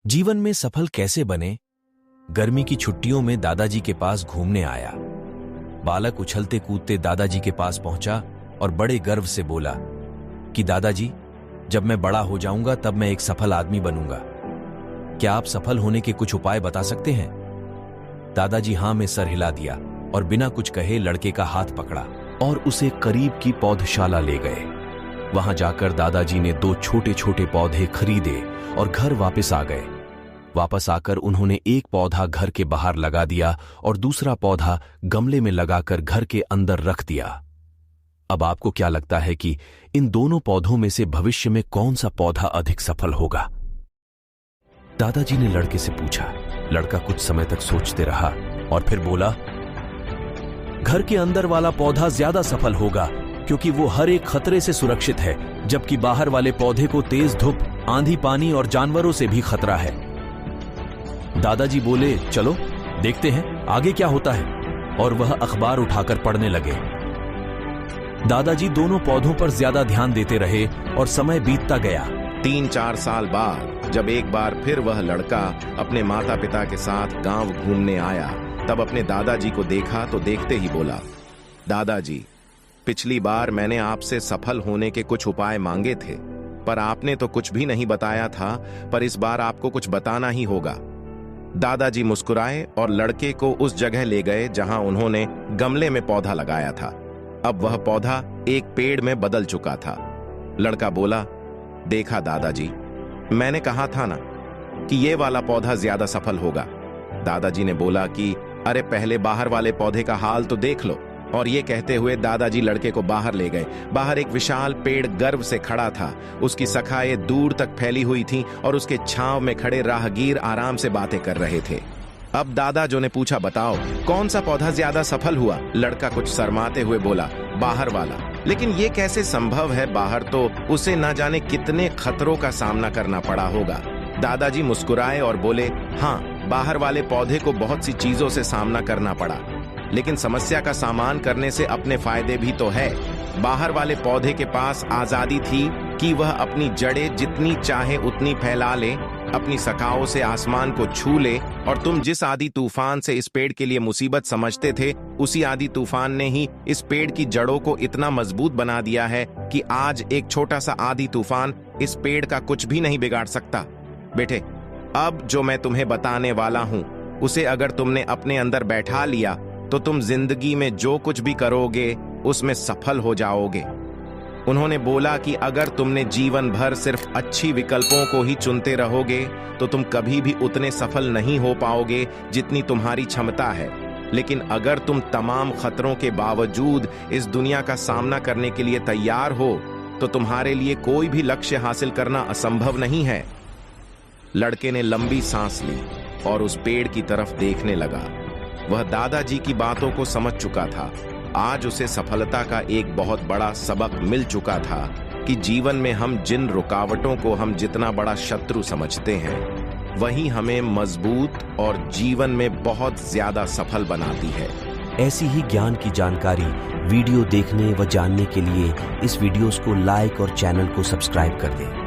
जीवन में सफल कैसे बने? गर्मी की छुट्टियों में दादाजी के पास घूमने आया। बालक उछलते कूदते दादाजी के पास पहुंचा और बड़े गर्व से बोला कि दादाजी, जब मैं बड़ा हो जाऊंगा तब मैं एक सफल आदमी बनूंगा। क्या आप सफल होने के कुछ उपाय बता सकते हैं? दादाजी हां में सर हिला दिया और बिना कुछ कहे लड़के का हाथ पकड़ा और उसे करीब की पौधशाला ले गए। वहां जाकर दादाजी ने 2 छोटे छोटे पौधे खरीदे और घर वापस आ गए। वापस आकर उन्होंने एक पौधा घर के बाहर लगा दिया और दूसरा पौधा गमले में लगाकर घर के अंदर रख दिया। अब आपको क्या लगता है कि इन दोनों पौधों में से भविष्य में कौन सा पौधा अधिक सफल होगा? दादाजी ने लड़के से पूछा। लड़का कुछ समय तक सोचते रहा और फिर बोला, घर के अंदर वाला पौधा ज्यादा सफल होगा क्योंकि वो हर एक खतरे से सुरक्षित है, जबकि बाहर वाले पौधे को तेज धूप, आंधी, पानी और जानवरों से भी खतरा है। दादाजी बोले, चलो देखते हैं आगे क्या होता है, और वह अखबार उठाकर पढ़ने लगे। दादाजी दोनों पौधों पर ज्यादा ध्यान देते रहे और समय बीतता गया। 3-4 साल बाद जब एक बार फिर वह लड़का अपने माता पिता के साथ गांव घूमने आया, तब अपने दादाजी को देखा तो देखते ही बोला, दादाजी, पिछली बार मैंने आपसे सफल होने के कुछ उपाय मांगे थे, पर आपने तो कुछ भी नहीं बताया था, पर इस बार आपको कुछ बताना ही होगा। दादाजी मुस्कुराए और लड़के को उस जगह ले गए जहां उन्होंने गमले में पौधा लगाया था। अब वह पौधा एक पेड़ में बदल चुका था। लड़का बोला, देखा दादाजी, मैंने कहा था ना कि ये वाला पौधा ज्यादा सफल होगा। दादाजी ने बोला कि अरे पहले बाहर वाले पौधे का हाल तो देख लो। और ये कहते हुए दादाजी लड़के को बाहर ले गए। बाहर एक विशाल पेड़ गर्व से खड़ा था। उसकी शाखाएं दूर तक फैली हुई थीं और उसके छांव में खड़े राहगीर आराम से बातें कर रहे थे। अब दादाजी ने पूछा, बताओ कौन सा पौधा ज्यादा सफल हुआ? लड़का कुछ शर्माते हुए बोला, बाहर वाला। लेकिन ये कैसे संभव है? बाहर तो उसे न जाने कितने खतरों का सामना करना पड़ा होगा। दादाजी मुस्कुराए और बोले, हाँ, बाहर वाले पौधे को बहुत सी चीजों से सामना करना पड़ा, लेकिन समस्या का सामना करने से अपने फायदे भी तो है। बाहर वाले पौधे के पास आजादी थी कि वह अपनी जड़ें जितनी चाहे उतनी फैला ले, अपनी शाखाओं से आसमान को छू ले, और तुम जिस आंधी तूफान से इस पेड़ के लिए मुसीबत समझते थे, उसी आंधी तूफान ने ही इस पेड़ की जड़ों को इतना मजबूत बना दिया है कि आज एक छोटा सा आंधी तूफान इस पेड़ का कुछ भी नहीं बिगाड़ सकता। बेटे, अब जो मैं तुम्हें बताने वाला हूं, उसे अगर तुमने अपने अंदर बैठा लिया तो तुम जिंदगी में जो कुछ भी करोगे उसमें सफल हो जाओगे। उन्होंने बोला कि अगर तुमने जीवन भर सिर्फ अच्छी विकल्पों को ही चुनते रहोगे तो तुम कभी भी उतने सफल नहीं हो पाओगे जितनी तुम्हारी क्षमता है। लेकिन अगर तुम तमाम खतरों के बावजूद इस दुनिया का सामना करने के लिए तैयार हो तो तुम्हारे लिए कोई भी लक्ष्य हासिल करना असंभव नहीं है। लड़के ने लंबी सांस ली और उस पेड़ की तरफ देखने लगा। वह दादाजी की बातों को समझ चुका था। आज उसे सफलता का एक बहुत बड़ा सबक मिल चुका था कि जीवन में हम जिन रुकावटों को हम जितना बड़ा शत्रु समझते हैं, वही हमें मजबूत और जीवन में बहुत ज्यादा सफल बनाती है। ऐसी ही ज्ञान की जानकारी वीडियो देखने व जानने के लिए इस वीडियोस को लाइक और चैनल को सब्सक्राइब कर दें।